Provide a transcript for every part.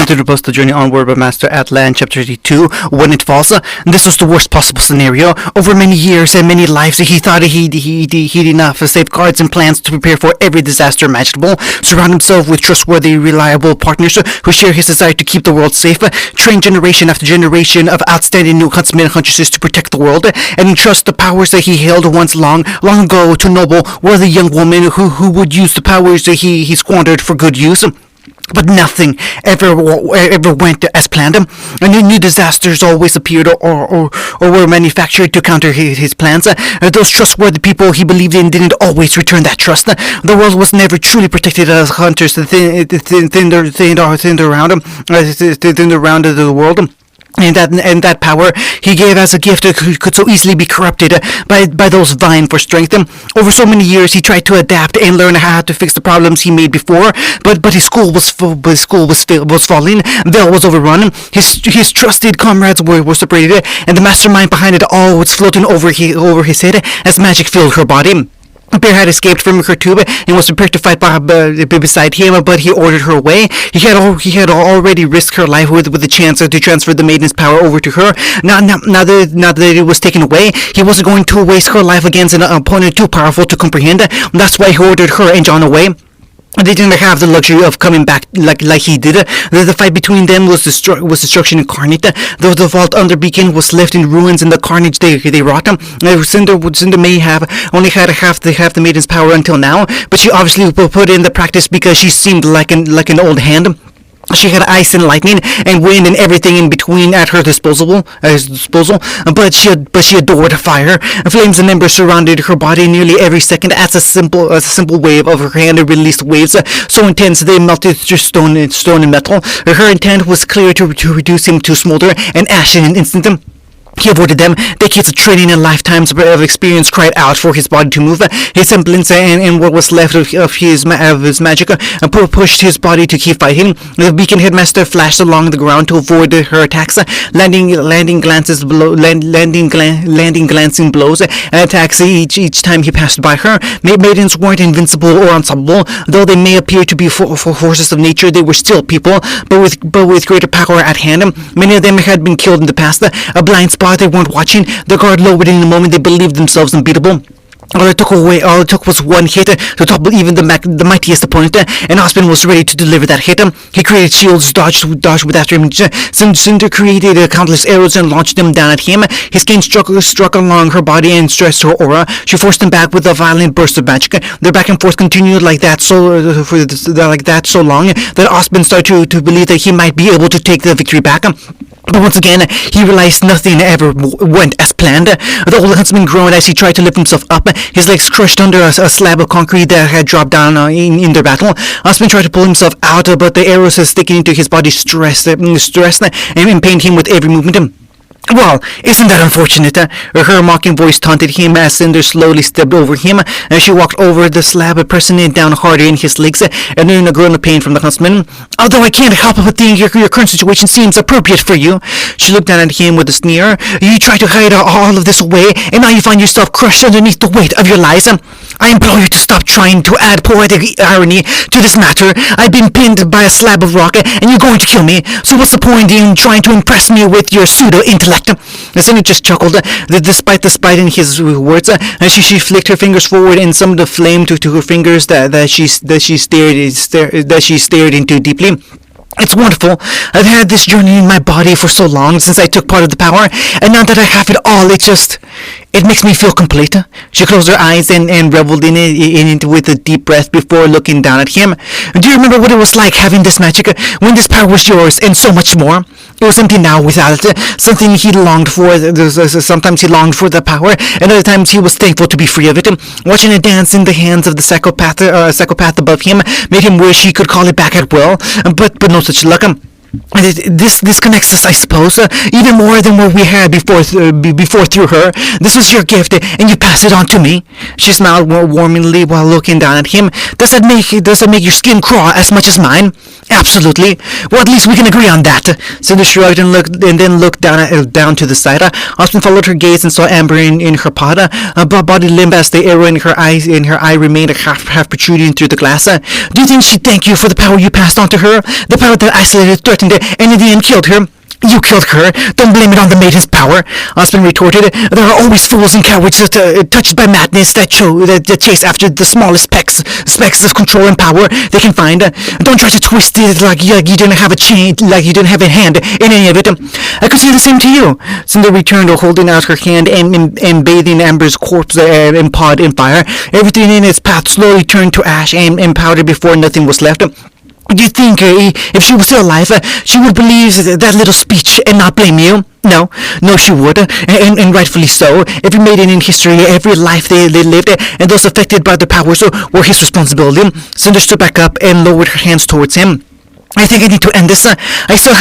to the bus, the journey onward by Master Atlan, Chapter 32, When It Falls. This was the worst possible scenario. Over many years and many lives, he thought he'd enough safeguards and plans to prepare for every disaster imaginable, surround himself with trustworthy, reliable partners who share his desire to keep the world safe, train generation after generation of outstanding new huntsmen and huntresses to protect the world, and entrust the powers that he held once long ago to noble, worthy young woman who would use the powers that he squandered for good use. But nothing ever went as planned, and new disasters always appeared or were manufactured to counter his plans. Those trustworthy people he believed in didn't always return that trust. The world was never truly protected as hunters thinned around the world. And that power he gave as a gift could so easily be corrupted by those vying for strength. Over so many years, he tried to adapt and learn how to fix the problems he made before. But his school was falling. Veil was overrun. His trusted comrades were separated, and the mastermind behind it all was floating over his head as magic filled her body. The bear had escaped from her tube and was prepared to fight beside him, but he ordered her away. He had already risked her life with the chance to transfer the maiden's power over to her. Now that it was taken away, he wasn't going to waste her life against an opponent too powerful to comprehend. That's why he ordered her and John away. They didn't have the luxury of coming back like he did. The fight between them was destruction incarnate. The vault under Beacon was left in ruins, and the carnage they wrought. Cinder may have only had half the maiden's power until now, but she obviously put in the practice because she seemed like an old hand. She had ice and lightning and wind and everything in between at her disposal. But she adored fire. Flames and embers surrounded her body nearly every second as a simple wave of her hand released waves so intense they melted through stone and metal. Her intent was clear to reduce him to smolder and ash in an instant. He avoided them. Decades of training and lifetimes of experience cried out for his body to move. His semblance and what was left of his magic pushed his body to keep fighting. The Beacon Headmaster flashed along the ground to avoid her attacks, landing glancing blows and attacks each time he passed by her. Maidens weren't invincible or unstoppable, though they may appear to be forces of nature. They were still people, but with greater power at hand. Many of them had been killed in the past. A blind spot they weren't watching. The guard lowered in the moment they believed themselves unbeatable. All it took was one hit to topple even the mightiest opponent, and Osman was ready to deliver that hit. He created shields, dodged with after him. Cinder created countless arrows and launched them down at him. His cane struck along her body and stressed her aura. She forced him back with a violent burst of magic. Their back and forth continued like that so long that Osman started to believe that he might be able to take the victory back. But once again, he realized nothing ever went as planned. The old huntsman groaned as he tried to lift himself up, his legs crushed under a slab of concrete that had dropped down in their battle. Osman tried to pull himself out, but the arrows sticking into his body stressed and pained him with every movement. Well, isn't that unfortunate? Her mocking voice taunted him as Cinder slowly stepped over him, and she walked over the slab, pressing it down harder in his legs, and in a groan of pain from the huntsman. Although I can't help but think your current situation seems appropriate for you. She looked down at him with a sneer. You tried to hide all of this away, and now you find yourself crushed underneath the weight of your lies. I implore you to stop trying to add poetic irony to this matter. I've been pinned by a slab of rock, and you're going to kill me. So what's the point in trying to impress me with your pseudo-intellect? The Cinder just chuckled, despite the spite in his words, and she flicked her fingers forward and summoned a flame to her fingers that she stared into deeply. It's wonderful. I've had this journey in my body for so long since I took part of the power, and now that I have it all, it makes me feel complete. She closed her eyes and reveled in it with a deep breath before looking down at him. Do you remember what it was like having this magic, when this power was yours, and so much more? It was empty now without it, something he longed for. Sometimes he longed for the power, and other times he was thankful to be free of it. Watching it dance in the hands of the psychopath above him made him wish he could call it back at will, but no such luck. This connects us, I suppose, even more than what we had before through her. This was your gift, and you passed it on to me. She smiled warmly while looking down at him. Does that make your skin crawl as much as mine? Absolutely. Well, at least we can agree on that. Cinder shrugged and then looked down to the side. Austin followed her gaze and saw amber in her pod, body limp as the arrow in her eye remained half protruding through the glass. Do you think she'd thank you for the power you passed on to her? The power that isolated threat threatened and in the end killed her. You killed her. Don't blame it on the maiden's power. Osmond retorted. There are always fools and cowards touched by madness that chase after the smallest specks of control and power they can find. Don't try to twist it like you didn't have a chain, like you didn't have a hand in any of it. I could say the same to you. Cinder returned, holding out her hand and bathing Amber's corpse and pod in fire. Everything in its path slowly turned to ash and powder before nothing was left. Do you think if she was still alive, she would believe that little speech and not blame you? No, she would, and rightfully so. Every maiden in history, every life they lived, and those affected by the powers were his responsibility. Cinder stood back up and lowered her hands towards him. I think I need to end this. I still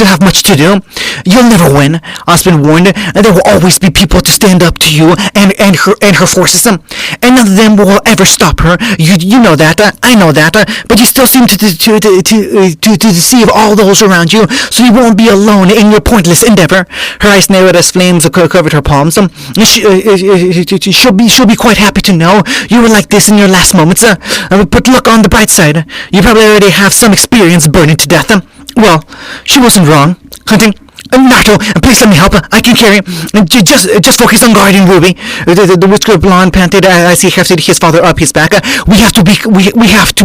have much to do. You'll never win, Osmond warned, and there will always be people to stand up to you and her forces. And none of them will ever stop her. You know that. I know that. But you still seem to deceive all those around you, so you won't be alone in your pointless endeavor. Her eyes narrowed as flames covered her palms. She'll be quite happy to know you were like this in your last moments. But look on the bright side. You probably already have some experience burning to death. Well, she wasn't wrong. Hunting. Naruto, please let me help. I can carry. Just focus on guarding Ruby. The whisker blonde panted as he hefted his father up his back. We have to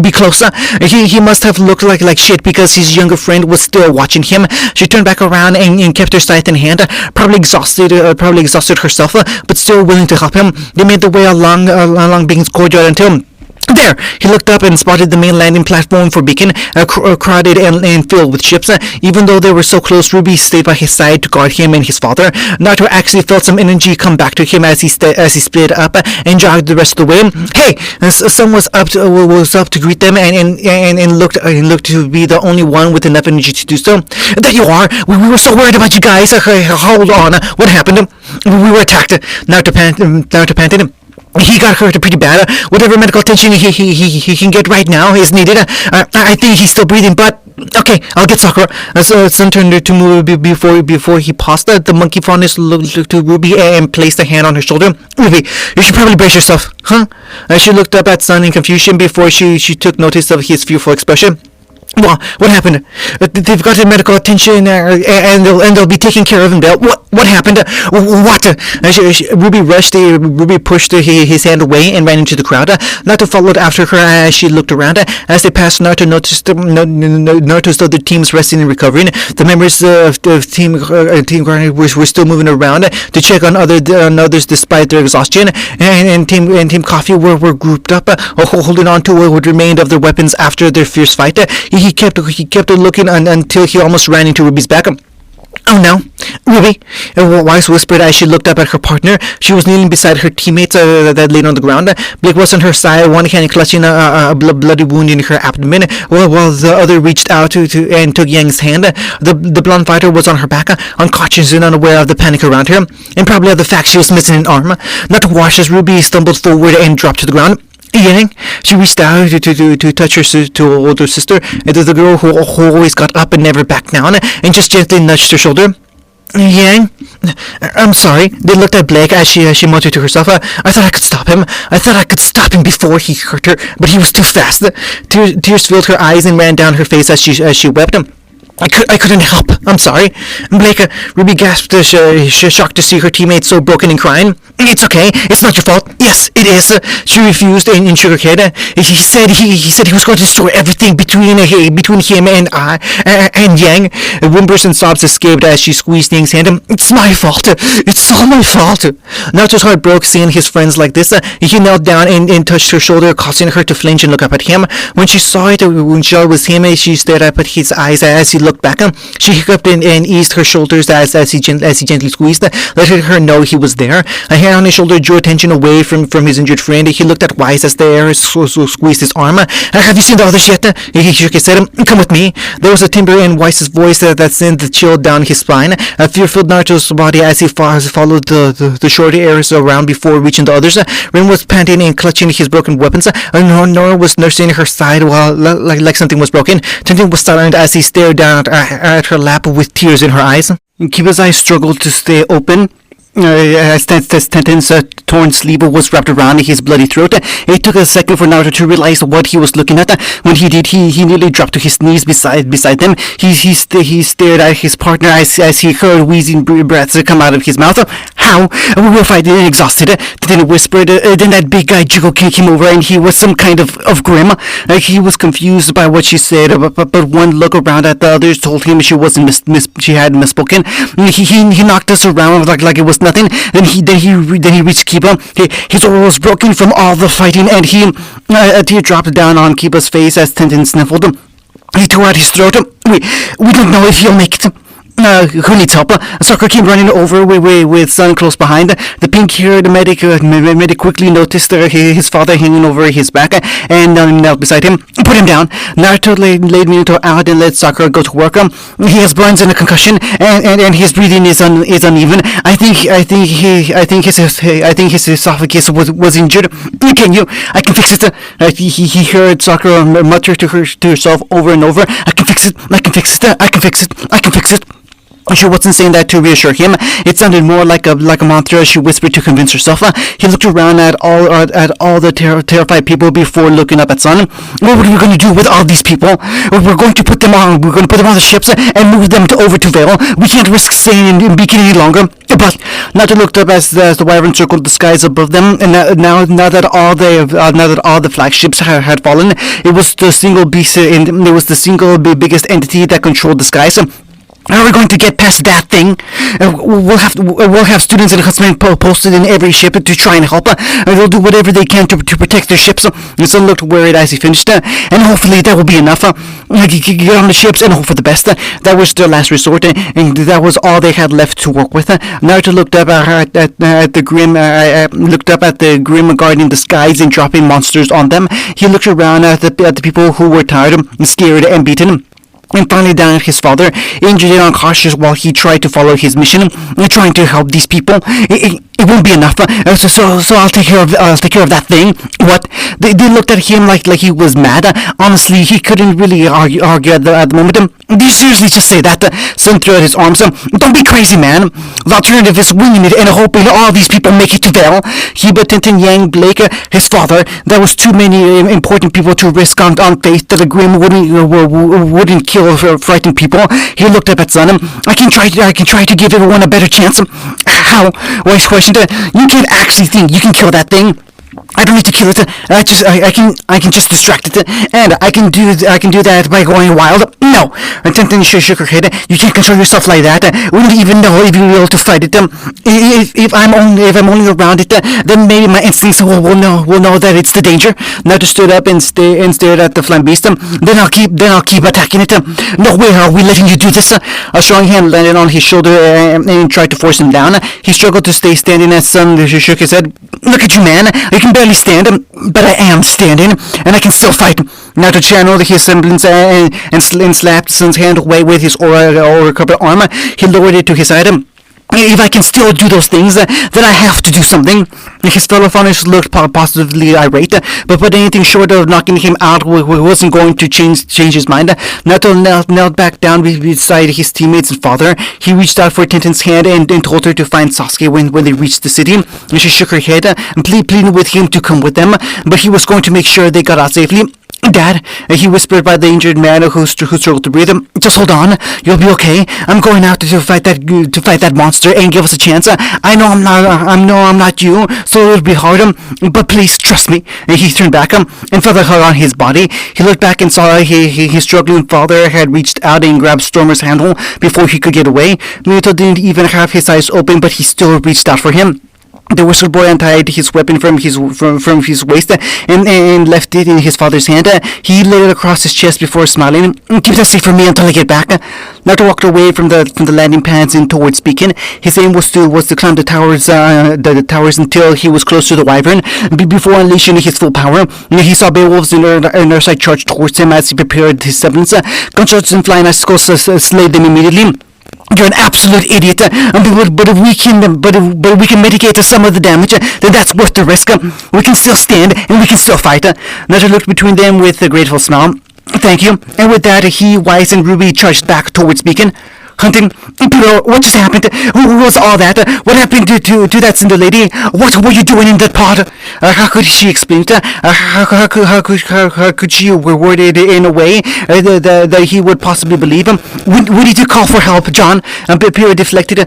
be closer. He must have looked like shit because his younger friend was still watching him. She turned back around and kept her scythe in hand, probably exhausted herself, but still willing to help him. They made their way along Beacon's courtyard until. There! He looked up and spotted the main landing platform for Beacon, crowded and filled with ships. Even though they were so close, Ruby stayed by his side to guard him and his father. Naruto actually felt some energy come back to him as he split up and jogged the rest of the way. Hey! Someone was up to greet them and looked to be the only one with enough energy to do so. There you are! We were so worried about you guys! Hold on! What happened? We were attacked. Naruto panted. He got hurt pretty bad. Whatever medical attention he can get right now is needed. I think he's still breathing, but okay, I'll get Sakura. Sun turned to move before he paused. The monkey fondness looked to Ruby and placed a hand on her shoulder. Ruby, you should probably brace yourself, huh? She looked up at Sun in confusion before she took notice of his fearful expression. Well, what happened? They've got medical attention, and they'll be taking care of him. What happened? What? Ruby pushed his hand away and ran into the crowd. Naruto followed after her as she looked around. As they passed, Naruto noticed other teams resting and recovering. The members of Team Garnet were still moving around to check on others despite their exhaustion. And Team Coffee were grouped up, holding on to what remained of their weapons after their fierce fight. He kept looking until he almost ran into Ruby's back. Oh no, Ruby, Weiss whispered as she looked up at her partner. She was kneeling beside her teammates that laid on the ground. Blake was on her side, one hand clutching a bloody wound in her abdomen, while the other reached out and took Yang's hand. The blonde fighter was on her back, unconscious and unaware of the panic around her, and probably of the fact she was missing an arm. Not to watch as Ruby stumbled forward and dropped to the ground. Yang, she reached out to touch her older sister, the girl who always got up and never backed down, and just gently nudged her shoulder. Yang, I'm sorry. They looked at Blake as she muttered to herself. I thought I could stop him. I thought I could stop him before he hurt her, but he was too fast. Tears filled her eyes and ran down her face as she wept. I couldn't help. I'm sorry. Blake, Ruby gasped, shocked to see her teammates so broken and crying. It's okay. It's not your fault. Yes, it is. She refused and shook her head. He said he was going to destroy everything between him and Yang. Whimpers and sobs escaped as she squeezed Yang's hand. It's my fault. It's all my fault. Naruto's heart broke seeing his friends like this. He knelt down and touched her shoulder, causing her to flinch and look up at him. When she saw it was him, she stared up at his eyes as he looked back. She hiccuped and eased her shoulders as he gently squeezed, letting her know he was there. A hand on his shoulder drew attention away from his injured friend. He looked at Weiss as the air squeezed his arm. Have you seen the others yet? He shook his head. Come with me. There was a timbre in Weiss's voice that sent the chill down his spine. Fear filled Naruto's body as he followed the short airs around before reaching the others. Rin was panting and clutching his broken weapons. Nora was nursing her side while like something was broken. Tenzin was silent as he stared down at her lap with tears in her eyes. Kiba's eyes struggled to stay open as Tenten's torn sleeve was wrapped around his bloody throat. It took a second for Naruto to realize what he was looking at. When he did, he nearly dropped to his knees beside them. He stared at his partner as he heard wheezing breaths come out of his mouth. How? We were fighting exhausted. Then whispered. Then that big guy Jigo came over, and he was some kind of grim. He was confused by what she said, but one look around at the others told him she wasn't she had misspoken. He knocked us around like it was nothing. Then he reached Kiba. His aura was broken from all the fighting, and a tear dropped down on Kiba's face as Tenten sniffled. He tore out his throat. We don't know if he'll make it. Who needs help? Sakura came running over with Sun close behind. The pink-haired medic quickly noticed his father hanging over his back and knelt beside him. Put him down. Naruto laid Minato out and let Sakura go to work. He has burns and a concussion, and his breathing is uneven. I think his esophagus was injured. Can you? I can fix it. He heard Sakura mutter to herself over and over. I can fix it. I can fix it. I can fix it. I can fix it. She wasn't saying that to reassure him. It sounded more like a mantra she whispered to convince herself. He looked around at all the terrified people before looking up at Sun. What are we going to do with all these people? We're going to put them on the ships and move them over to Vale. We can't risk staying in Beacon any longer. But Naruto looked up as the wyvern circled the skies above them, and now that all the flagships had fallen, it was the single biggest entity that controlled the skies. How are we going to get past that thing? We'll have students and huntsmen posted in every ship to try and help. They'll do whatever they can to protect their ships. The son looked worried as he finished, and hopefully that will be enough. Get on the ships and hope for the best. That was their last resort, and that was all they had left to work with. Naruto looked up at the grim guarding the skies and dropping monsters on them. He looked around at the people who were tired, scared, and beaten. And finally down at his father, injured and unconscious while he tried to follow his mission, trying to help these people. It won't be enough. So I'll take care of that thing. What? They looked at him like he was mad. Honestly, he couldn't really argue at the moment. Do you seriously just say that? Sun threw out his arms. Don't be crazy, man. The alternative is winging it and hoping all these people make it to Vale. Hiba, Tintin, Yang, Blake, his father. There was too many important people to risk on faith that a Grim wouldn't kill frightened people. He looked up at Sun. I can try to give everyone a better chance. How? Wise question. You can't actually think you can kill that thing. I don't need to kill it. I can just distract it, and I can do that by going wild. No, Tintin shook her head. You can't control yourself like that. We don't even know if you'll be able to fight it. If I'm only around it, then maybe my instincts will know that it's the danger. Naruto stood up and stared at the flying beast. Then I'll keep attacking it. No way are we letting you do this. A strong hand landed on his shoulder and tried to force him down. He struggled to stay standing as Sun shook his head. Look at you, man. You can barely stand, but I am standing, and I can still fight. Naruto channeled his semblance and slapped Sun's hand away with his aura-covered arm. He lowered it to his side. If I can still do those things, then I have to do something. His fellow founders looked positively irate, but anything short of knocking him out wasn't going to change his mind. Naruto knelt back down beside his teammates and father. He reached out for Tintin's hand and told her to find Sasuke when they reached the city. She shook her head and pleaded with him to come with them, but he was going to make sure they got out safely. Dad, he whispered by the injured man who struggled to breathe. Just hold on, you'll be okay. I'm going out to fight that monster and give us a chance. I know I'm not you, so it'll be hard. But please trust me. He turned back and felt a hug on his body. He looked back and saw his struggling father had reached out and grabbed Stormer's handle before he could get away. Minato didn't even have his eyes open, but he still reached out for him. The whistle boy untied his weapon from his waist and left it in his father's hand. He laid it across his chest before smiling. Keep that safe for me until I get back. Naruto walked away from the landing pads and towards Beacon. His aim was to climb the towers until he was close to the wyvern. Before unleashing his full power, he saw Beowulf's inner sight charge towards him as he prepared his semblance. Gunshots and flying icicles slayed them immediately. You're an absolute idiot. But if we can mitigate some of the damage, then that's worth the risk. We can still stand and we can still fight. Naruto looked between them with a grateful smile. Thank you. And with that, he, Wise, and Ruby charged back towards Beacon. Hunting? Pero, what just happened? Who was all that? What happened to that Cinder lady? What were you doing in that pod? How could she explain it? How could she reword it in a way that he would possibly believe him? We need to call for help, John. Pyrrha deflected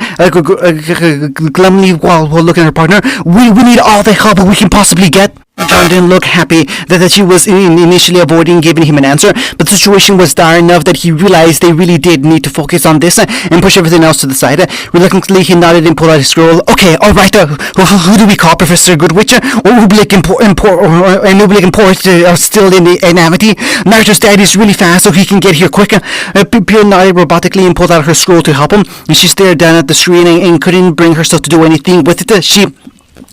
glumly while looking at her partner. We need all the help we can possibly get. John didn't look happy that she was initially avoiding giving him an answer, but the situation was dire enough that he realized they really did need to focus on this and push everything else to the side. Reluctantly, he nodded and pulled out his scroll. Okay, alright, who do we call? Professor Goodwitch? Or Oblique and Port are still in Amity? Naruto's dad is really fast, so he can get here quicker. Pyrrha nodded robotically and pulled out her scroll to help him, and she stared down at the screen and couldn't bring herself to do anything with it.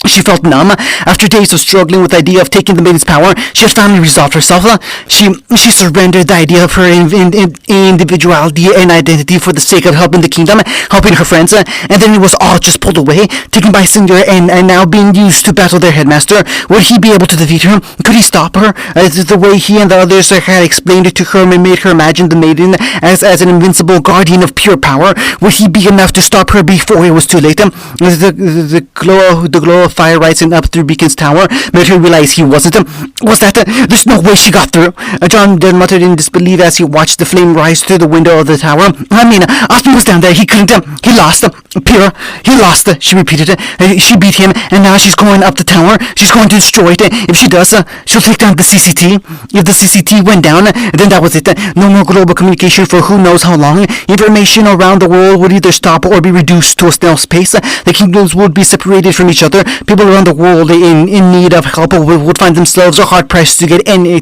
She felt numb. After days of struggling with the idea of taking the maiden's power, she had finally resolved herself. She surrendered the idea of her individuality and identity for the sake of helping the kingdom, helping her friends, and then it was all just pulled away, taken by Cinder and now being used to battle their headmaster. Would he be able to defeat her? Could he stop her? The way he and the others had explained it to her and made her imagine the maiden as an invincible guardian of pure power. Would he be enough to stop her before it was too late? The glow of fire rising up through Beacon's tower made her realize he wasn't. Was that? There's no way she got through. John then muttered in disbelief as he watched the flame rise through the window of the tower. I mean, Osmond was down there. He couldn't. He lost. Pyrrha, he lost. She repeated. She beat him, and now she's going up the tower. She's going to destroy it. If she does, she'll take down the CCT. If the CCT went down, then that was it. No more global communication for who knows how long. Information around the world would either stop or be reduced to a snail's pace. The kingdoms would be separated from each other. People around the world in need of help would find themselves hard pressed to get any.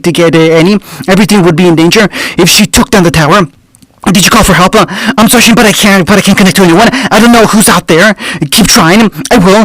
Everything would be in danger if she took down the tower. Did you call for help? I'm searching, but I can't connect to anyone. I don't know who's out there. Keep trying. I will.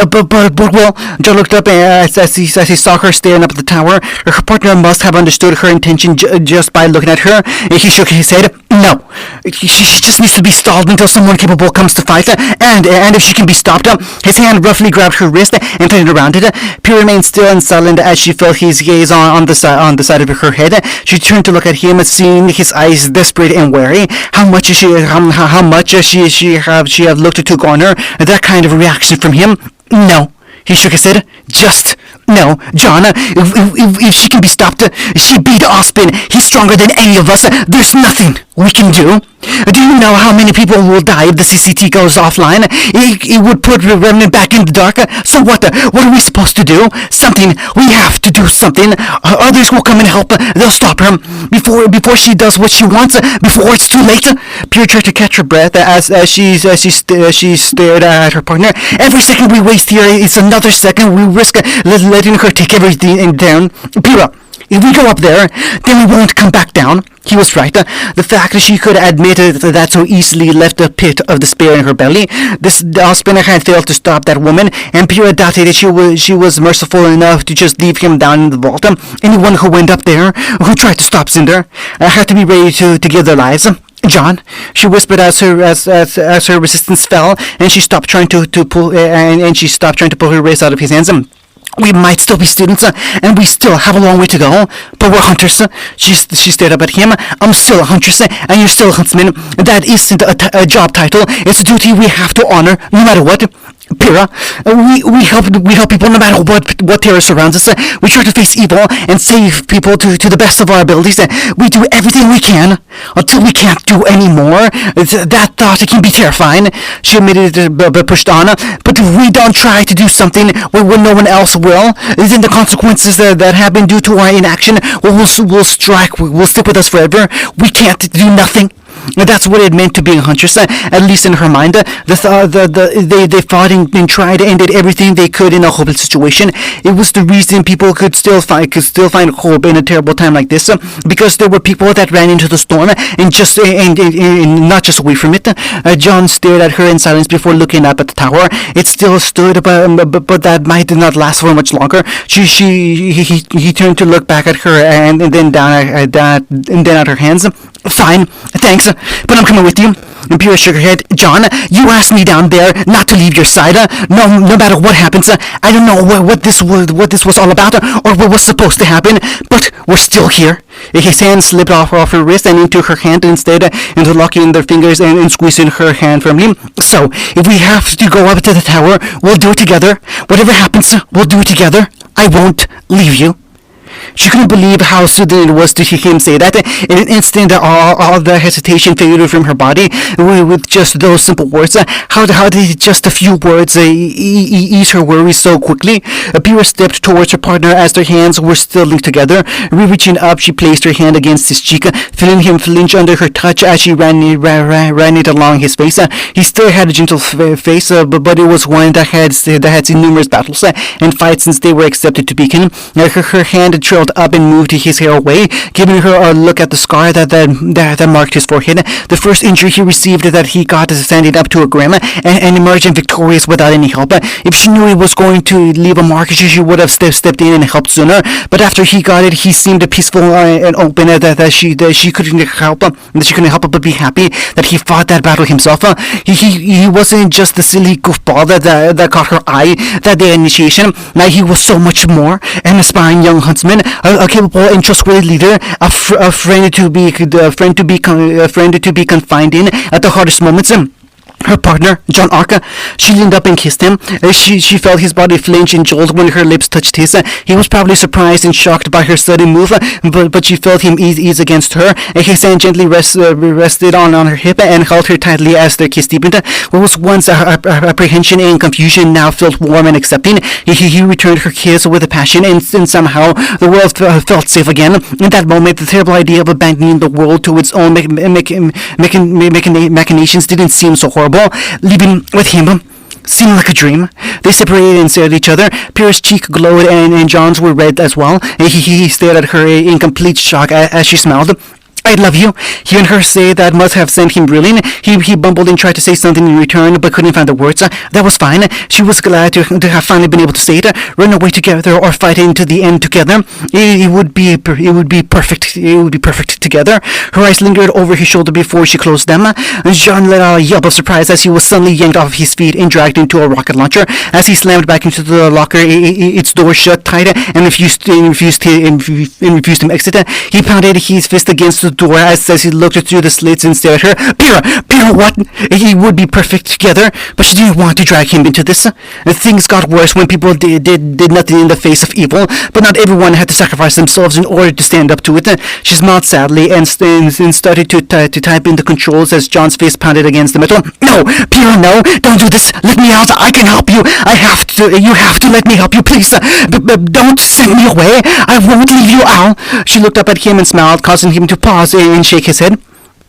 But will. John looked up as he saw her staring up at the tower. Her partner must have understood her intention just by looking at her. He shook his head. No. She just needs to be stalled until someone capable comes to fight. And if she can be stopped, his hand roughly grabbed her wrist and tightened around it. Pyrrha remained still and silent as she felt his gaze on the side of her head. She turned to look at him, seeing his eyes desperate and wary. How much she have looked to garner that kind of reaction from him? No. He shook his head. Just no, John. If she can be stopped, she beat Osmond. He's stronger than any of us. There's nothing we can do. Do you know how many people will die if the CCT goes offline? It would put the remnant back in the dark. So what? What are we supposed to do? Something. We have to do something. Others will come and help. They'll stop her before she does what she wants. Before it's too late. Pyrrha tried to catch her breath as she stared at her partner. Every second we waste here is another second we risk letting her take everything down. Pyrrha, if we go up there, then we won't come back down. He was right. The fact that she could admit that so easily left a pit of despair in her belly. The Osmond had failed to stop that woman, and Pyrrha doubted that she was merciful enough to just leave him down in the vault. Anyone who went up there, who tried to stop Cinder, had to be ready to give their lives. John, she whispered as her resistance fell, and she stopped trying to pull her wrist out of his hands. We might still be students, and we still have a long way to go, but we're hunters. She stared up at him. I'm still a huntress, and you're still a huntsman. That isn't a job title. It's a duty we have to honor, no matter what. Pyrrha, we help people no matter what terror surrounds us. We try to face evil and save people to the best of our abilities. We do everything we can until we can't do any more. That thought can be terrifying. She admitted it, but pushed on. But if we don't try to do something when no one else will, then the consequences that happen due to our inaction will stick with us forever. We can't do nothing. That's what it meant to being a huntress, at least in her mind. They fought and tried and did everything they could in a hopeless situation. It was the reason people could still find hope in a terrible time like this, because there were people that ran into the storm and not just away from it. John stared at her in silence before looking up at the tower. It still stood, but that might not last for much longer. He turned to look back at her and then down at her hands. Fine, thanks, but I'm coming with you. Pyrrha shook her head. John, you asked me down there not to leave your side. No matter what happens, I don't know what this was all about or what was supposed to happen, but we're still here. His hand slipped off her wrist and into her hand instead, into locking their fingers and squeezing her hand firmly. So, if we have to go up to the tower, we'll do it together. Whatever happens, we'll do it together. I won't leave you. She couldn't believe how soothing it was to hear him say that. In an instant, all the hesitation faded from her body with just those simple words. How did just a few words ease her worries so quickly? Pyrrha stepped towards her partner as their hands were still linked together. Reaching up, she placed her hand against his cheek, feeling him flinch under her touch as she ran it along his face. He still had a gentle face, but it was one that had seen numerous battles and fights since they were accepted to begin. Her hand trailed up and moved his hair away, giving her a look at the scar that marked his forehead. The first injury he received that he got standing up to a grim and emerging victorious without any help. If she knew he was going to leave a mark, she would have stepped in and helped sooner. But after he got it, he seemed peaceful and open that she couldn't help but be happy that he fought that battle himself. He wasn't just the silly goofball that caught her eye that day initiation. Now he was so much more, an aspiring young huntsman, a capable and trustworthy leader, a friend to be confided in at the hardest moments. Her partner, John Arca, she leaned up and kissed him. She felt his body flinch and jolt when her lips touched his. He was probably surprised and shocked by her sudden move, but she felt him ease against her. His hand gently rested on her hip and held her tightly as their kiss deepened. What was once apprehension and confusion now felt warm and accepting. He returned her kiss with a passion, and somehow the world felt safe again. In that moment, the terrible idea of abandoning the world to its own machinations didn't seem so horrible. Living with him seemed like a dream. They separated and stared at each other. Pyrrha's cheek glowed and John's were red as well. He stared at her in complete shock as she smiled. I love you. Hearing her say that must have sent him reeling. He bumbled and tried to say something in return, but couldn't find the words. That was fine. She was glad to have finally been able to say it. Run away together or fight into the end together. It would be perfect. It would be perfect together. Her eyes lingered over his shoulder before she closed them. Jean let out a yelp of surprise as he was suddenly yanked off his feet and dragged into a rocket launcher. As he slammed back into the locker, its door shut tight and refused him exit. He pounded his fist against the door as he looked through the slits and stared at her. Pyrrha, what? He would be perfect together, but she didn't want to drag him into this. Things got worse when people did nothing in the face of evil, but not everyone had to sacrifice themselves in order to stand up to it. She smiled sadly and started to type in the controls as John's face pounded against the metal. No, Pyrrha, no, don't do this. Let me out. I can help you. You have to let me help you, please. Don't send me away. I won't leave you, Al. She looked up at him and smiled, causing him to pause and shake his head.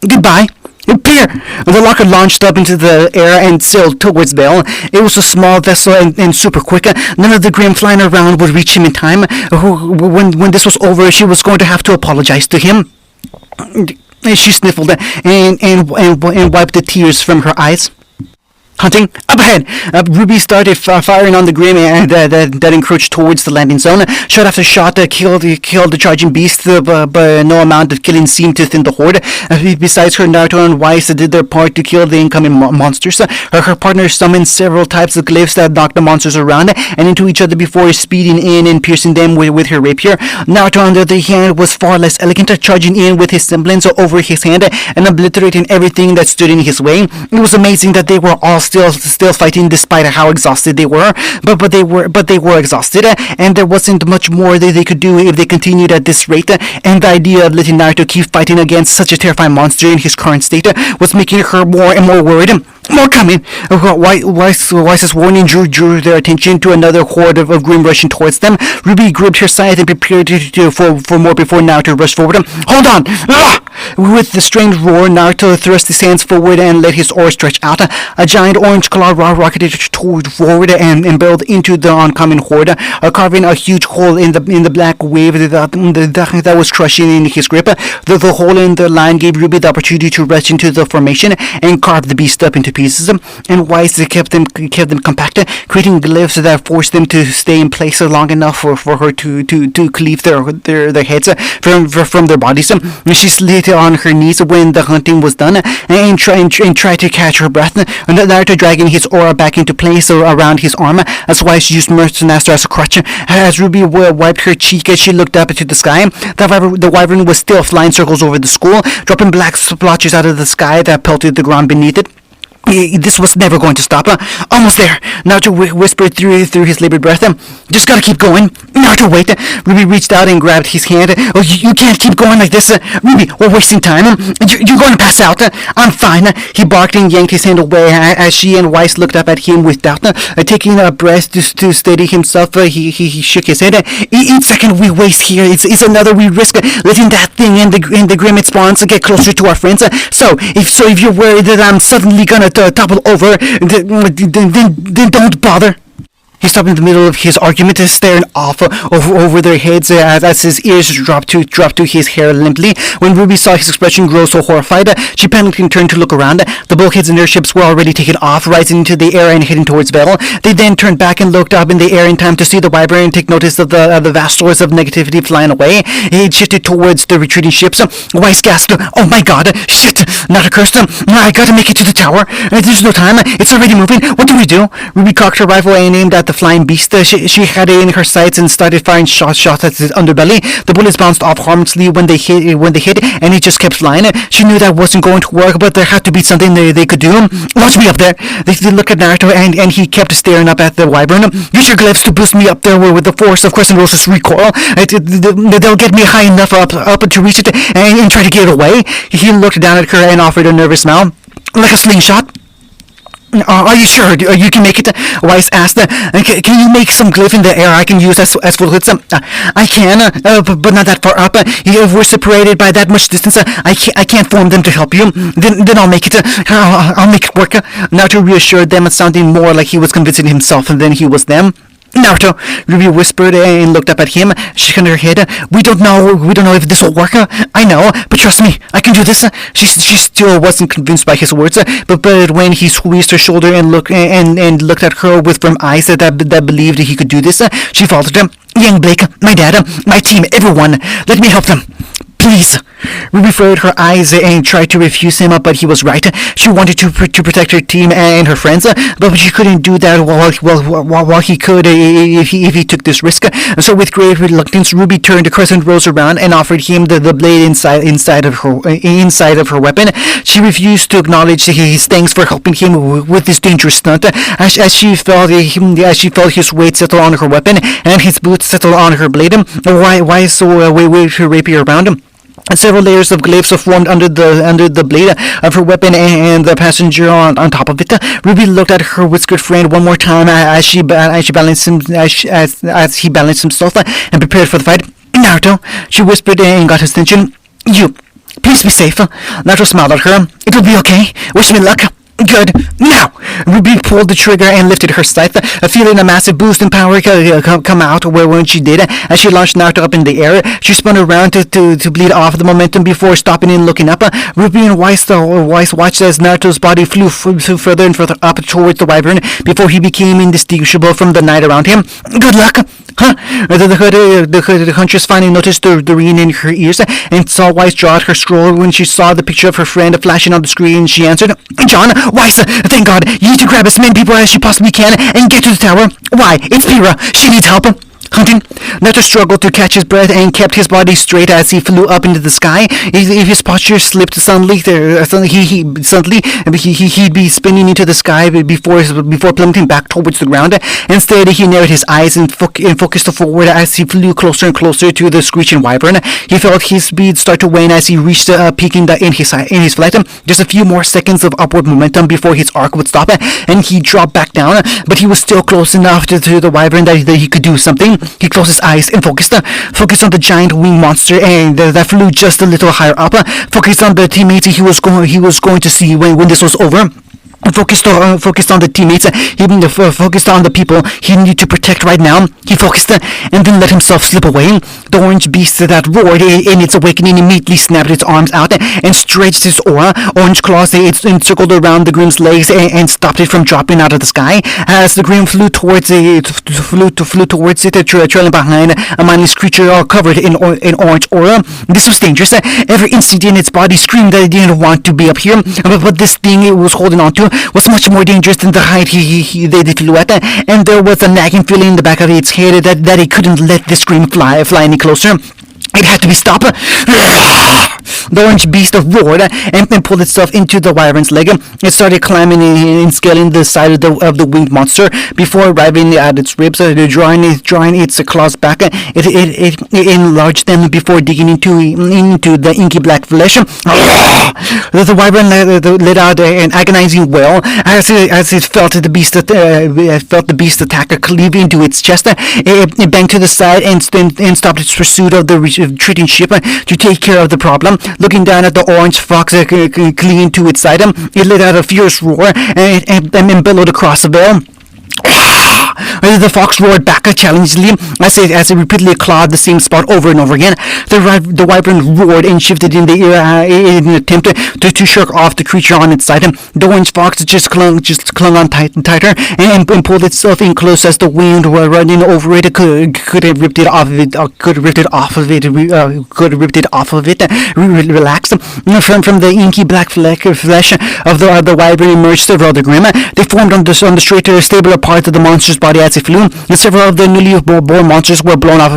Goodbye. Pyrrha! The locker launched up into the air and sailed towards Vale. It was a small vessel and super quick. None of the Grim flying around would reach him in time. When this was over, she was going to have to apologize to him. She sniffled and wiped the tears from her eyes. Hunting up ahead. Ruby started firing on the Grim that encroached towards the landing zone. Shot after shot killed the charging beast, but no amount of killing seemed to thin the horde. Besides her, Naruto and Weiss did their part to kill the incoming monsters. Her partner summoned several types of glyphs that knocked the monsters around and into each other before speeding in and piercing them with her rapier. Naruto, on the other hand, was far less elegant, charging in with his semblance over his hand and obliterating everything that stood in his way. It was amazing that they were all still fighting despite how exhausted they were, but they were exhausted, and there wasn't much more they could do if they continued at this rate. And the idea of letting Naruto keep fighting against such a terrifying monster in his current state was making her more and more worried. More coming! Weiss's warning drew their attention to another horde of Grim rushing towards them. Ruby gripped her scythe and prepared for more before Naruto rushed forward. Hold on! Ah! With the strained roar, Naruto thrust his hands forward and let his oar stretch out. A giant orange claw rocketed forward and barreled into the oncoming horde, carving a huge hole in the black wave that was crushing in his grip. The hole in the line gave Ruby the opportunity to rush into the formation and carve the beast up into pieces, and Weiss kept them compact, creating glyphs that forced them to stay in place long enough for her to cleave their heads from their bodies. She slid on her knees when the hunting was done and tried to catch her breath. Naruto dragging his aura back into place around his arm, as Weiss used Master as a crutch. As Ruby wiped her cheek as she looked up into the sky, the wyvern was still flying circles over the school, dropping black splotches out of the sky that pelted the ground beneath it. This was never going to stop. Almost there. Naruto whispered through his labored breath. Just gotta keep going. Naruto, wait. Ruby reached out and grabbed his hand. Oh, you can't keep going like this. Ruby, we're wasting time. You're going to pass out. I'm fine. He barked and yanked his hand away as she and Weiss looked up at him with doubt. Taking a breath to steady himself, he shook his head. Each second we waste here is another we risk letting that thing and the grim it spawns get closer to our friends. So if you're worried that I'm suddenly gonna topple over, then don't bother. He stopped in the middle of his argument, staring off over their heads as his ears dropped to his hair limply. When Ruby saw his expression grow so horrified, she panicked and turned to look around. The bulkheads in their ships were already taken off, rising into the air and heading towards Vettel. They then turned back and looked up in the air in time to see the wyvern take notice of the vast source of negativity flying away. It shifted towards the retreating ships. Weiss gasped, "Oh my god, shit! Not a curse! I gotta make it to the tower. There's no time. It's already moving. What do we do?" Ruby cocked her rifle and aimed at the flying beast. She had it in her sights and started firing shots at its underbelly. The bullets bounced off harmlessly when they hit, and it just kept flying. She knew that wasn't going to work, but there had to be something they could do. "Watch me up there." They looked at Naruto, and he kept staring up at the wyvern. "Use your glyphs to boost me up there with the force of Crescent Rose's recoil. They'll get me high enough up to reach it and try to get it away." He looked down at her and offered a nervous smile. "Like a slingshot?" "Are you sure you can make it?" Weiss asked. "Can you make some glyph in the air I can use as bullets?" "I can, but not that far up. If we're separated by that much distance, I can't form them to help you. Then I'll make it. I'll make it work." Naruto reassured them, sounding more like he was convincing himself than he was them. "Naruto," Ruby whispered and looked up at him, shaking her head. We don't know if this will work. I know, but trust me, I can do this." She still wasn't convinced by his words, but when he squeezed her shoulder and looked at her with firm eyes that believed he could do this, she faltered. "Young Blake, my dad, my team, everyone, let me help them. Please." Ruby furrowed her eyes and tried to refuse him, but he was right. She wanted to protect her team and her friends, but she couldn't do that while he could if he took this risk. So with great reluctance, Ruby turned the Crescent Rose around and offered him the blade inside of her weapon. She refused to acknowledge his thanks for helping him with this dangerous stunt, as she felt his weight settle on her weapon and his boots settle on her blade. Why so waved her rapier around him? Several layers of glyphs formed under the blade of her weapon and the passenger on top of it. Ruby looked at her whiskered friend one more time as he balanced himself and prepared for the fight. "Naruto," she whispered and got his attention. "You, please be safe." Naruto smiled at her. "It'll be okay. Wish me luck." "Good. Now!" Ruby pulled the trigger and lifted her scythe, feeling a massive boost in power come out when she did. As she launched Naruto up in the air, she spun around to bleed off the momentum before stopping and looking up. Ruby and Weiss watched as Naruto's body flew further and further up towards the wyvern before he became indistinguishable from the night around him. "Good luck!" "Huh?" The huntress finally noticed the ringing in her ears and saw Weiss draw out her scroll. When she saw the picture of her friend flashing on the screen, she answered, "John, Weiss, thank God. You need to grab as many people as you possibly can and get to the tower." "Why? It's Pyrrha. She needs help." "Hunting?" Naruto struggled to catch his breath and kept his body straight as he flew up into the sky. If his posture slipped suddenly, he'd be spinning into the sky before plummeting back towards the ground. Instead, he narrowed his eyes and focused forward as he flew closer and closer to the screeching wyvern. He felt his speed start to wane as he reached peak in his flight. Just a few more seconds of upward momentum before his arc would stop, and he dropped back down. But he was still close enough to the wyvern that he could do something. He closed his eyes and focused on the giant winged monster and that flew just a little higher up. Focused on the teammates he was going to see when this was over. focused on the teammates. He focused on the people he needed to protect right now. He focused and then let himself slip away. The orange beast that roared in its awakening immediately snapped its arms out and stretched its aura. Orange claws encircled around the Grimm's legs and stopped it from dropping out of the sky. As the Grimm flew towards it, trailing behind a mindless creature all covered in orange aura. This was dangerous. Every instinct in its body screamed that it didn't want to be up here, but this thing it was holding on to was much more dangerous than the height they flew at, and there was a nagging feeling in the back of its head that it couldn't let this Grimm fly any closer. It had to be stopped. The orange beast roared and pulled itself into the wyvern's leg. It started climbing and scaling the side of the winged monster before arriving at its ribs, drawing its claws back. It enlarged them before digging into the inky black flesh. The wyvern let out an agonizing wail as it felt the beast attack cleave into its chest. It banged to the side and stopped its pursuit of the retreating ship to take care of the problem. Looking down at the orange fox clinging to its side, it let out a fierce roar and bellowed across the veil. The fox roared back challengingly as it repeatedly clawed the same spot over and over again. The wyvern roared and shifted in the air in an attempt to shirk off the creature on its side. The orange fox just clung on tighter and pulled itself in close as the wind were running over it. Could have ripped it off of it. Relaxed from the inky black flesh of the wyvern emerged several other Grimm. They formed on the straighter, stabler part of the monster's body as it flew, and several of the newly born monsters were blown off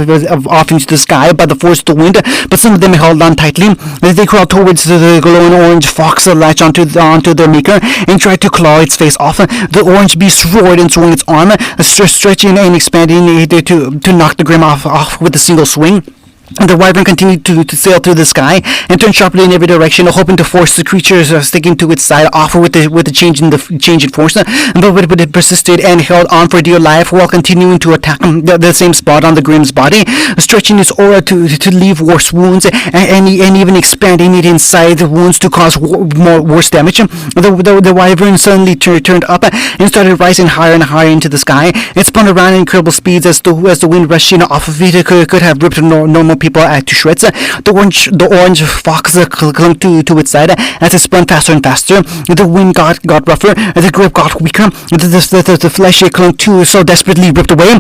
into the sky by the force of the wind, but some of them held on tightly. They crawled towards the glowing orange fox, latched onto their maker, and tried to claw its face off. The orange beast roared and swung its arm, stretching and expanding to knock the Grimm off with a single swing. The wyvern continued to sail through the sky and turned sharply in every direction, hoping to force the creatures sticking to its side off with the change in force. But it persisted and held on for dear life while continuing to attack the same spot on the Grimm's body, stretching its aura to leave worse wounds and even expanding it inside the wounds to cause worse damage. The wyvern suddenly turned up and started rising higher and higher into the sky. It spun around in incredible speeds as the wind rushing off of it could have ripped normal people to shreds. The orange fox clung to its side as it spun faster and faster. The wind got rougher, the grip got weaker. The flesh it clung to so desperately ripped away.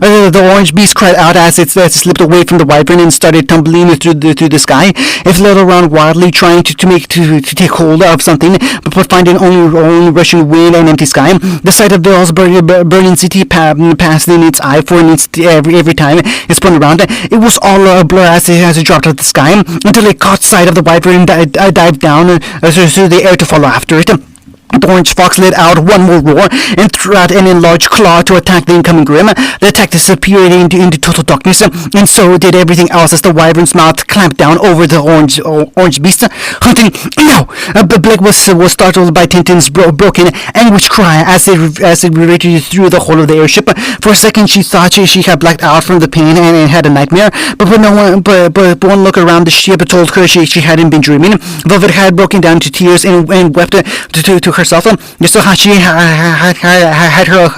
The orange beast cried out as it slipped away from the wyvern and started tumbling through the sky. It fled around wildly, trying to take hold of something, but finding only rushing wind and empty sky. The sight of Bill's burning city passed in its eye for an instant every time it spun around. It was all a blur as it dropped out of the sky until it caught sight of the wyvern and dived down through the air to follow after it. The orange fox let out one more roar and threw out an enlarged claw to attack the incoming Grimm. The attack disappeared into total darkness, and so did everything else as the wyvern's mouth clamped down over the orange beast. Hunting! No! Blake was startled by Tintin's broken, anguished cry as it reverberated through the whole of the airship. For a second, she thought she had blacked out from the pain and had a nightmare, but one look around the ship told her she hadn't been dreaming. Velvet had broken down to tears and wept to herself. Yosohashi had her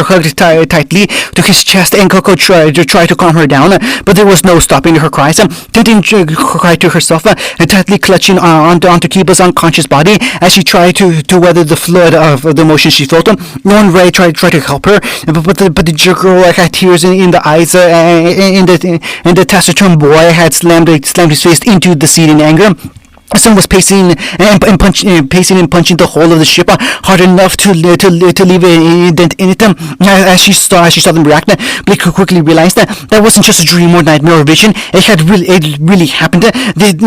hugged tightly to his chest, and Coco tried to calm her down, but there was no stopping her cries. Tintin cried to herself, tightly clutching onto Kiba's unconscious body as she tried to weather the flood of the emotions she felt. Lone Ray tried to help her, but the jerk girl had tears in the eyes, and the taciturn boy had slammed his face into the seat in anger. The sun was pacing and punching the whole of the ship hard enough to leave an indent in it. As she saw them react, Blake quickly realized that wasn't just a dream or nightmare or vision. It really happened.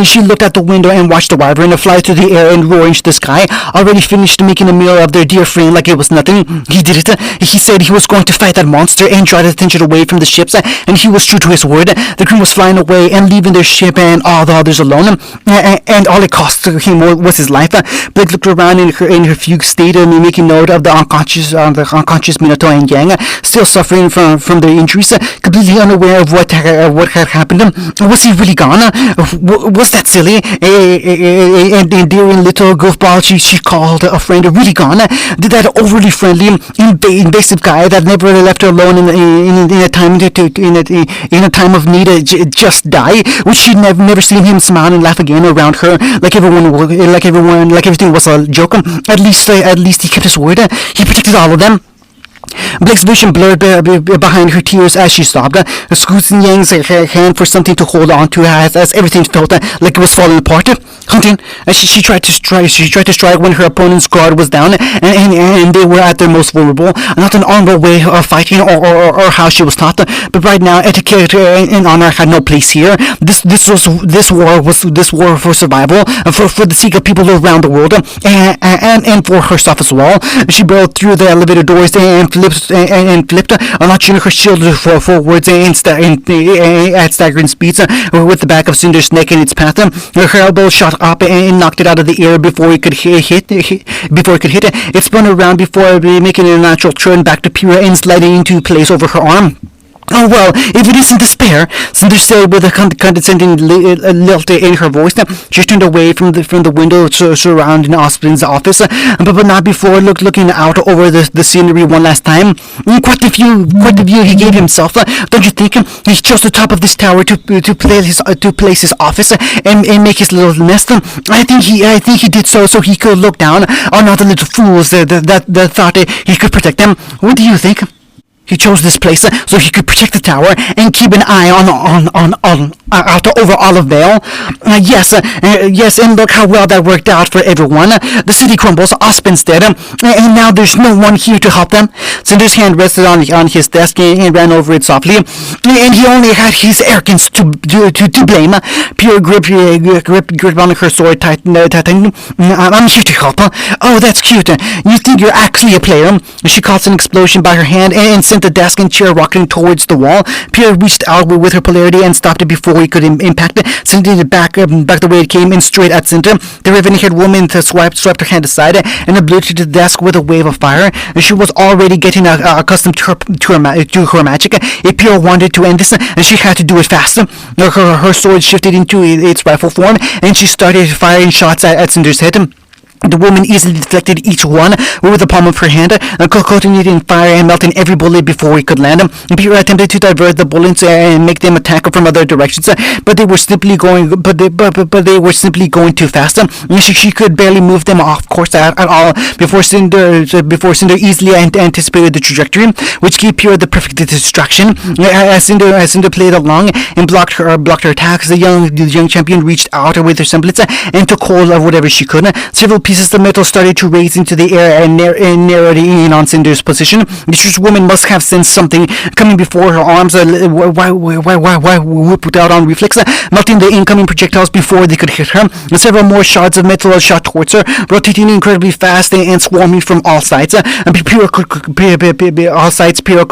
She looked out the window and watched the wyvern fly through the air and roar into the sky, already finished making a meal of their dear friend like it was nothing. He did it. He said he was going to fight that monster and draw the attention away from the ships, and he was true to his word. The Grimm was flying away and leaving their ship and all the others alone. And all it cost him was his life. Blake looked around in her fugue state, making note of the unconscious Minato and Yang, still suffering from their injuries, completely unaware of what had happened. Was he really gone? Was that silly? And endearing little goofball she called a friend really gone? Did that overly friendly, invasive guy that never left her alone in a time of need just die? Would she never seen him smile and laugh again around her like everything was a joke? At least he kept his word. He protected all of them. Blake's vision blurred behind her tears as she sobbed, squeezing Yang's hand for something to hold on to as everything felt like it was falling apart. Hunting, she tried to strike when her opponent's guard was down and they were at their most vulnerable. Not an honorable way of fighting or how she was taught, but right now etiquette and honor had no place here. This war for survival, for the sake of people around the world, and for herself as well. She barreled through the elevator doors and flipped, launching her shield forwards at staggering speeds, with the back of Cinder's neck in its path. Her elbow shot up and knocked it out of the air before it could hit. It spun around before making a natural turn back to Pyrrha and sliding into place over her arm. Oh, well, if it isn't despair, Cinder said with a condescending lilt in her voice. She turned away from the window surrounding Osprey's office, but not before looking out over the scenery one last time. Quite the view he gave himself. Don't you think? He chose the top of this tower to place his office and make his little nest. I think he did so he could look down on all the little fools that thought he could protect them. What do you think? He chose this place so he could protect the tower and keep an eye on over Olive Vale. Yes, and look how well that worked out for everyone. The city crumbles, Ospen's dead, and now there's no one here to help them. Cinder's hand rested on his desk and ran over it softly, and he only had his arrogance to blame. Pure grip on her sword tightened. I'm here to help. Oh, that's cute. You think you're actually a player? She caused an explosion by her hand and sent the desk and chair rocking towards the wall. Pierre reached out with her polarity and stopped it before he could impact it, sending it back the way it came and straight at Cinder. The raven-haired woman swept her hand aside and obliterated the desk with a wave of fire. She was already getting accustomed to her magic. If Pierre wanted to end this, she had to do it fast. Her sword shifted into its rifle form, and she started firing shots at Cinder's head. The woman easily deflected each one with the palm of her hand, coating it in fire and melting every bullet before it could land. Pyrrha attempted to divert the bullets and make them attack from other directions, but they were simply going too fast. She could barely move them off course at all before Cinder easily anticipated the trajectory, which gave Pyrrha the perfect distraction. As Cinder played along and blocked her attacks, the young champion reached out with her semblance and took hold of whatever she could. Several pieces of metal started to raise into the air and narrowed in on Cinder's position. The strange woman must have sensed something coming before her arms whipped out on reflex, melting the incoming projectiles before they could hit her. Several more shards of metal shot towards her, rotating incredibly fast and swarming from all sides. Pyrrha could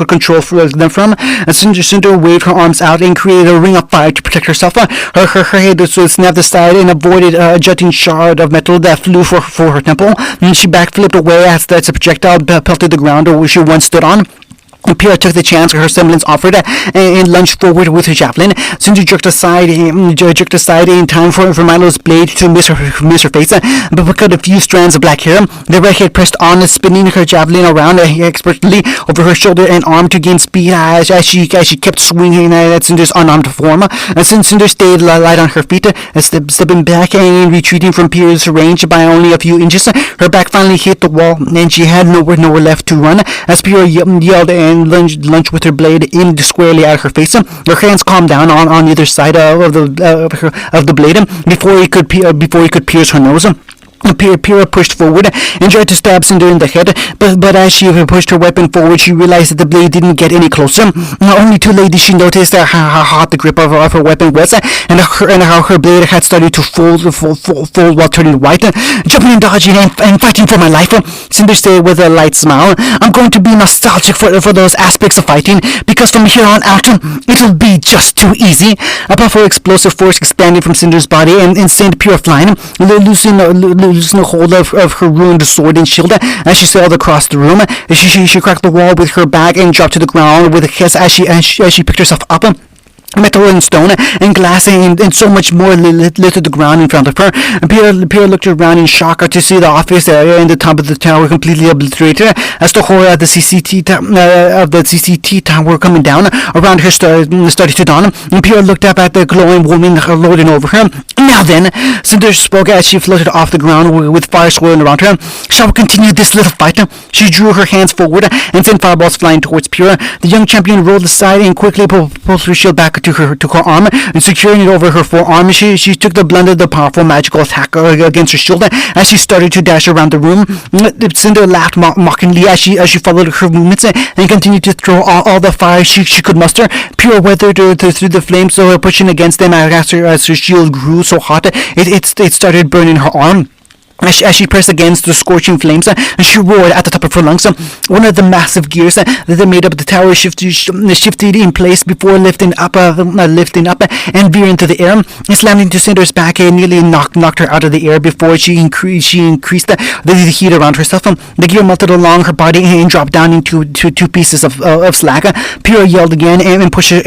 control them from. Cinder waved her arms out and created a ring of fire to protect herself. Her head snapped aside and avoided a jutting shard of metal that flew for her temple. She backflipped away as the projectile pelted the ground where she once stood on. Pyrrha took the chance her semblance offered and lunged forward with her javelin. Cinder jerked aside in time for Milo's blade to miss her face, but cut a few strands of black hair. The redhead pressed on, spinning her javelin around expertly over her shoulder and arm to gain speed as she kept swinging at Cinder's unarmed form. Cinder stayed light on her feet, stepping back and retreating from Pyrrha's range by only a few inches. Her back finally hit the wall, and she had nowhere left to run as Pyrrha yelled and lunged with her blade aimed squarely at her face. Her hands calmed down on either side of the blade before he could pierce her nose. Pyrrha pushed forward and tried to stab Cinder in the head, but as she pushed her weapon forward, she realized that the blade didn't get any closer. Only too late did she notice how hot the grip of her weapon was, and how her blade had started to fold while turning white. Jumping and dodging and fighting for my life, Cinder said with a light smile. I'm going to be nostalgic for those aspects of fighting, because from here on out, it'll be just too easy. A powerful explosive force expanded from Cinder's body and sent Pyrrha flying, losing a hold of her ruined sword and shield as she sailed across the room. She cracked the wall with her back and dropped to the ground with a hiss as she picked herself up. Metal and stone and glass and so much more littered the ground in front of her. Pyrrha looked around in shock to see the office area and the top of the tower completely obliterated as the horror of the CCT tower coming down around her started to dawn. Pyrrha looked up at the glowing woman lording over her. Now then, Cinder spoke as she floated off the ground with fire swirling around her. Shall we continue this little fight? She drew her hands forward and sent fireballs flying towards Pyrrha. The young champion rolled aside and quickly pulled her shield back to her arm, and securing it over her forearm, she took the blunt of the powerful magical attack against her shoulder as she started to dash around the room. Cinder laughed mockingly as she followed her movements and continued to throw all the fire she could muster. Pyrrha weathered through the flames, so pushing against them as her shield grew so hot it started burning her arm. As she pressed against the scorching flames, she roared at the top of her lungs. One of the massive gears that made up the tower shifted in place before lifting up and veering into the air. It slammed into Cinder's back and nearly knocked her out of the air before she increased the heat around herself. The gear melted along her body and dropped down into two pieces of slag. Pyrrha yelled again and pushed her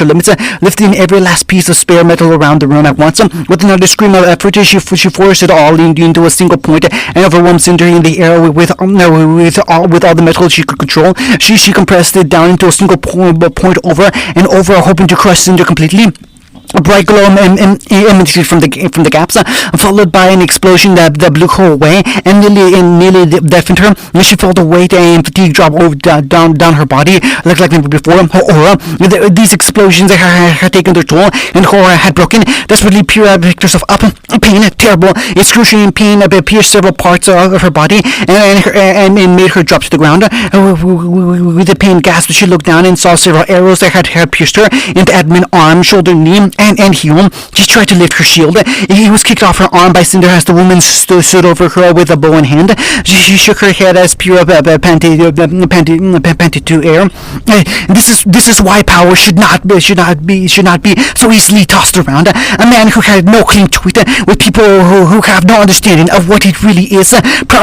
limits, lifting every last piece of spare metal around the room at once. With another scream of effort, she forced it all into a single point and overwhelmed Cinder in the air with all the metal she could control. She compressed it down into a single point over and over, hoping to crush Cinder completely. A bright glow emanated from the gaps, followed by an explosion that blew her away and nearly deafened her. She felt the weight and fatigue drop down her body like never before. Her aura, these explosions had taken their toll, and her aura had broken. Desperately, Pyrrha picked herself up. Pain, terrible, excruciating pain pierced several parts of her body and made her drop to the ground. With a pain gasp, she looked down and saw several arrows that had pierced her into abdomen, arm, shoulder, knee, and heel. She tried to lift her shield. It was kicked off her arm by Cinder as the woman stood over her with a bow in hand. She shook her head as Pyrrha panted to air. This is why power should not be so easily tossed around. A man who had no claim to it, with people who have no understanding of what it really is,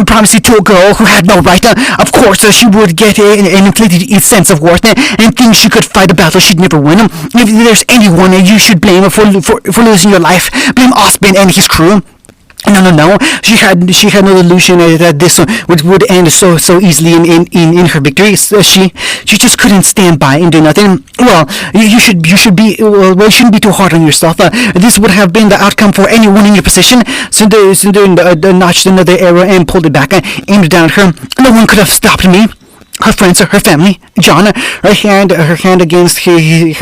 promised it to a girl who had no right. Of course, she would get an inflated sense of worth and think she could fight a battle she'd never win. If there's anyone you should blame for losing your life, blame Osborn and his crew. No. She had no illusion that this would end so easily in her victory. She just couldn't stand by and do nothing. Well, you shouldn't be too hard on yourself. This would have been the outcome for anyone in your position. Cinder notched another arrow and pulled it back, aimed down at her. No one could have stopped me. Her friends, her family, John, her hand against his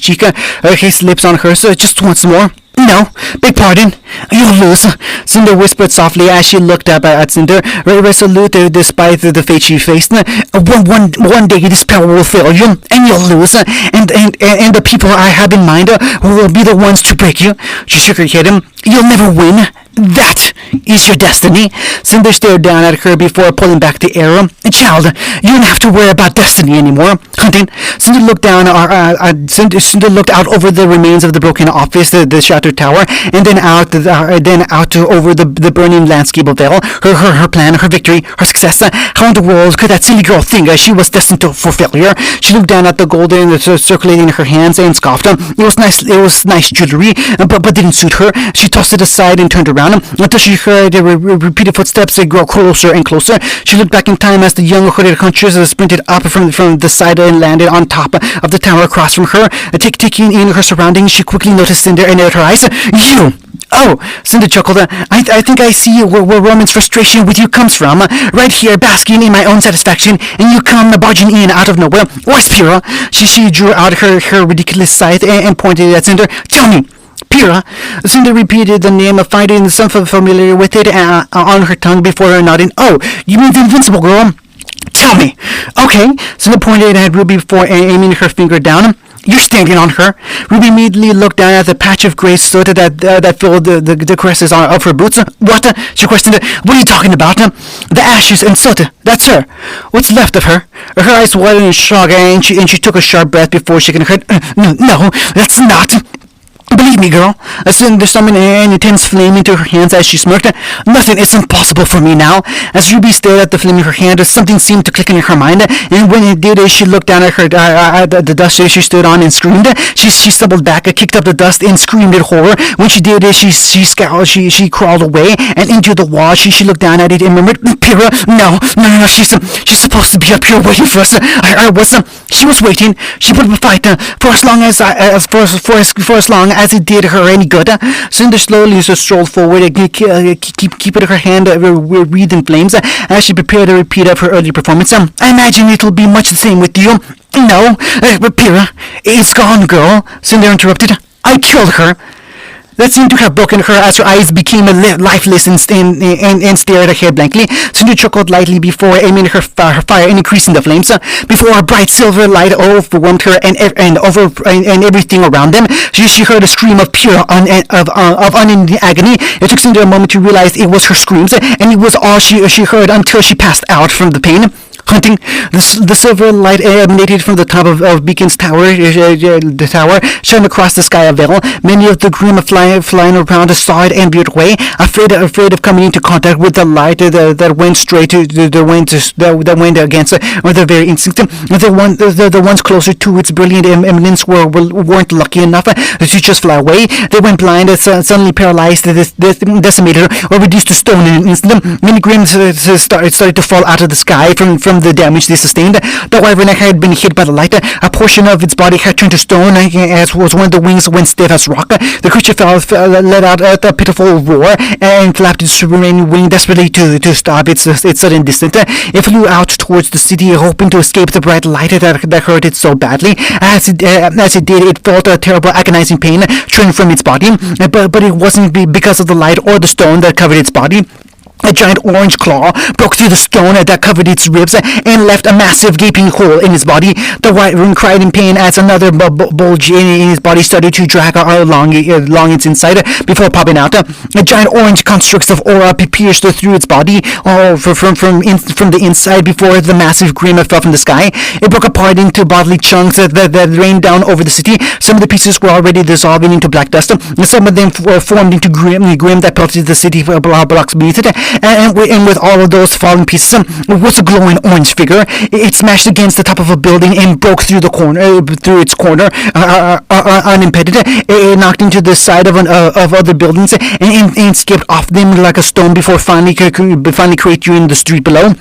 cheek, his lips on hers, just once more. No, beg pardon, you'll lose, Cinder whispered softly as she looked up at Cinder, resolute despite the fate she faced. One day this power will fail you, and you'll lose, and the people I have in mind will be the ones to break you. She shook her head. You'll never win. That is your destiny. Cinder stared down at her before pulling back the arrow. Child, you don't have to worry about destiny anymore. Hunting. Cinder looked out over the remains of the broken office, the shattered tower, and then out over the burning landscape of Vale. Her plan, her victory, her success. How in the world could that silly girl think she was destined for failure? She looked down at the gold circulating in her hands and scoffed. It was nice jewelry, but didn't suit her. She tossed it aside and turned around until she heard repeated footsteps grow closer and closer. She looked back in time as the young hooded hunters sprinted up from the side and landed on top of the tower across from her. Taking in her surroundings, she quickly noticed Cinder and narrowed her eyes. You! Oh, Cinder chuckled. I think I see where Roman's frustration with you comes from. Right here, basking in my own satisfaction, and you come barging in out of nowhere. Where's Pyrrha? She drew out her ridiculous scythe and pointed at Cinder. Tell me, Pyrrha. Cindy repeated the name, finding something familiar with it on her tongue before her nodding. Oh, you mean the invincible girl? Tell me. Okay. Cindy pointed at Ruby before aiming her finger down. You're standing on her. Ruby immediately looked down at the patch of gray soot that filled the creases of her boots. What? She questioned. What are you talking about? The ashes and soot. That's her. What's left of her? Her eyes widened in shock, and she took a sharp breath before shaking her head. No, that's not. Believe me, girl. There summoned an intense flame into her hands as she smirked. Nothing is impossible for me now. As Ruby stared at the flame in her hand, something seemed to click in her mind, and when it did, she looked down at the dust she stood on and screamed. She stumbled back, kicked up the dust, and screamed in horror. When she did, she scowled. She crawled away and into the wall. She looked down at it and murmured, "Pyrrha, no. She's supposed to be up here waiting for us. She was waiting. She put up a fight for as long as it did her any good." Cinder slowly strolled forward, keeping her hand wreathed in flames as she prepared a repeat of her earlier performance. I imagine it'll be much the same with you. No, but Pyrrha, it's gone, girl. Cinder interrupted. I killed her. That seemed to have broken her as her eyes became lifeless and stared ahead blankly. Cindy chuckled lightly before aiming her fire and increasing the flames. Before a bright silver light overwhelmed her and everything around them, she heard a scream of pure unending agony. It took Cindy a moment to realize it was her screams, and it was all she heard until she passed out from the pain. Hunting, the silver light emanated from the top of Beacon's tower. The tower shone across the sky of veil. Many of the grim flying around saw it and veered away, afraid of coming into contact with the light that went straight to the wind against their very instinct. The ones closer to its brilliant eminence weren't lucky enough to just fly away. They went blind, suddenly paralyzed, decimated, or reduced to stone in an instant. Many grims started to fall out of the sky from the damage they sustained. The wyvern had been hit by the light. A portion of its body had turned to stone, as was one of the wings went stiff as rock. The creature let out a pitiful roar and flapped its remaining wing desperately to stop its sudden descent. It flew out towards the city, hoping to escape the bright light that hurt it so badly. As it did, it felt a terrible agonizing pain trailing from its body, but it wasn't because of the light or the stone that covered its body. A giant orange claw broke through the stone that covered its ribs and left a massive gaping hole in his body. The wyvern cried in pain as another bulge in his body started to drag along its inside before popping out. A giant orange construct of aura pierced through its body from the inside before the massive grim fell from the sky. It broke apart into bodily chunks that rained down over the city. Some of the pieces were already dissolving into black dust. Some of them formed into grim that pelted the city blocks beneath it. And with all of those falling pieces was a glowing orange figure. It smashed against the top of a building and broke through its corner unimpeded. It knocked into the side of other buildings and skipped off them like a stone before finally cratering the street below.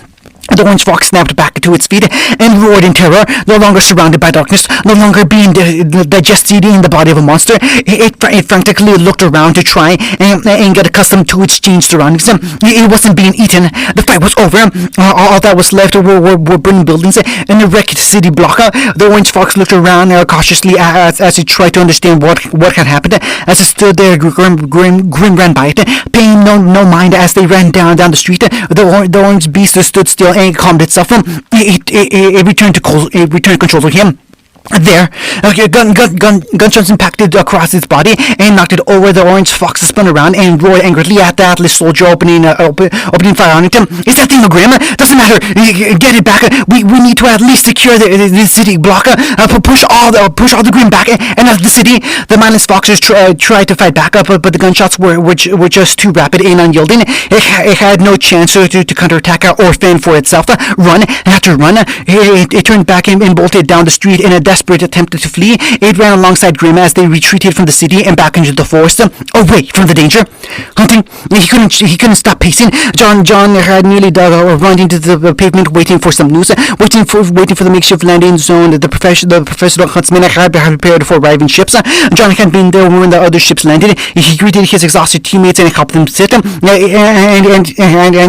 The orange fox snapped back to its feet and roared in terror, no longer surrounded by darkness, no longer being digested in the body of a monster. It frantically looked around to try and get accustomed to its changed surroundings. It wasn't being eaten. The fight was over. All that was left were burning buildings and a wrecked city block. The orange fox looked around cautiously as it tried to understand what had happened. As it stood there, Grim ran by it, paying no mind as they ran down the street. The orange beast stood still and calmed itself. It returned control to him. There, gunshots impacted across its body and knocked it over. The orange fox spun around and roared angrily at the Atlas soldier, opening fire on it. Is that thing a grim? Doesn't matter. Get it back. We need to at least secure the city block. Push all the grim back and out of the city. The mindless foxes tried to fight back up, but the gunshots were just too rapid and unyielding. It had no chance to counterattack or fend for itself. Run after run. It turned back and bolted down the street in a desperate attempt to flee. It ran alongside Grim as they retreated from the city and back into the forest, away from the danger. Hunting, he couldn't stop pacing. John had nearly run into the pavement, waiting for some news, waiting for the makeshift landing zone. The professional huntsman had prepared for arriving ships. John had been there when the other ships landed. He greeted his exhausted teammates and helped them sit. And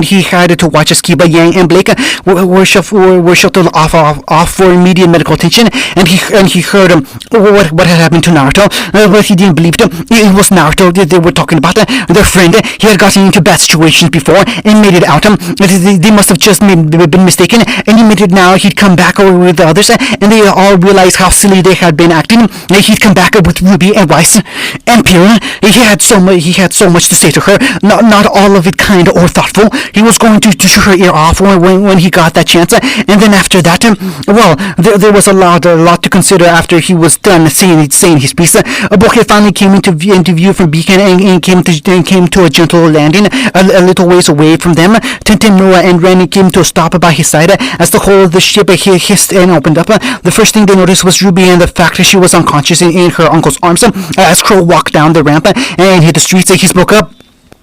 he had to watch as Kiba, Yang, and Blake were shuffled off for immediate medical attention. And he he heard what had happened to Naruto, but he didn't believe it was Naruto they were talking about. Their friend, he had gotten into bad situations before and made it out. They must have just been mistaken, and he made it now. He'd come back over with the others, and they all realized how silly they had been acting. He'd come back with Ruby and Rice and Pyrrha. He had so much to say to her, not all of it kind or thoughtful. He was going to shoot her ear off when he got that chance, and then after that, well, there was a lot to consider after he was done saying his piece. Bokeh finally came into view from Beacon and came to a gentle landing a little ways away from them. Tintin, Noah, and Ren came to a stop by his side as the whole of the ship hissed and opened up. The first thing they noticed was Ruby and the fact that she was unconscious in her uncle's arms. As Crow walked down the ramp and hit the streets, he spoke up.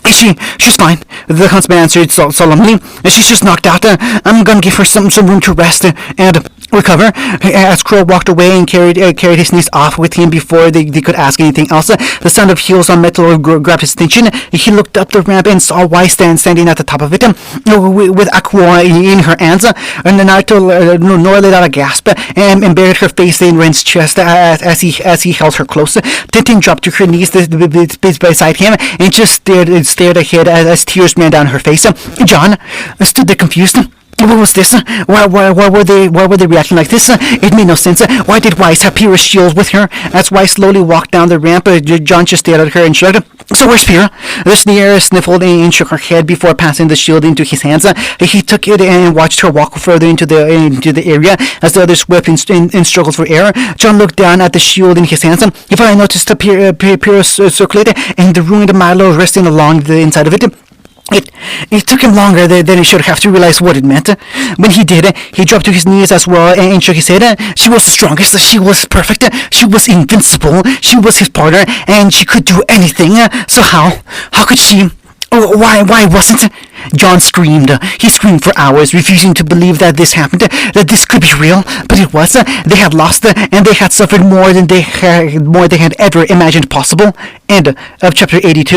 She's fine, the huntsman answered solemnly. She's just knocked out. I'm gonna give her some room to rest and recover. As Crow walked away and carried his niece off with him before they could ask anything else, the sound of heels on metal grabbed his attention. He looked up the ramp and saw Wise standing at the top of it, with Aqua in her hands. And Nora let out a gasp and buried her face in Ren's chest as he held her close. Tintin dropped to her knees beside him and just stared ahead as tears ran down her face. John stood there confused. What was this? Why were they reacting like this? It made no sense. Why did Wise have Pyrrha's shield with her? As Wise slowly walked down the ramp, John just stared at her and shrugged. So where's Pyrrha? The Sneer sniffled and shook her head before passing the shield into his hands. He took it and watched her walk further into the area as the others wept and struggled for air. John looked down at the shield in his hands. He finally noticed Pyrrha's circlet and the ruined Milo resting along the inside of it. It took him longer than he should have to realize what it meant. When he did, he dropped to his knees as well and shook his head. She was the strongest, she was perfect, she was invincible, she was his partner, and she could do anything. So how could she... Why wasn't... John screamed. He screamed for hours, refusing to believe that this happened, that this could be real. But it was. They had lost, and they had suffered more than they had ever imagined possible. End of chapter 82.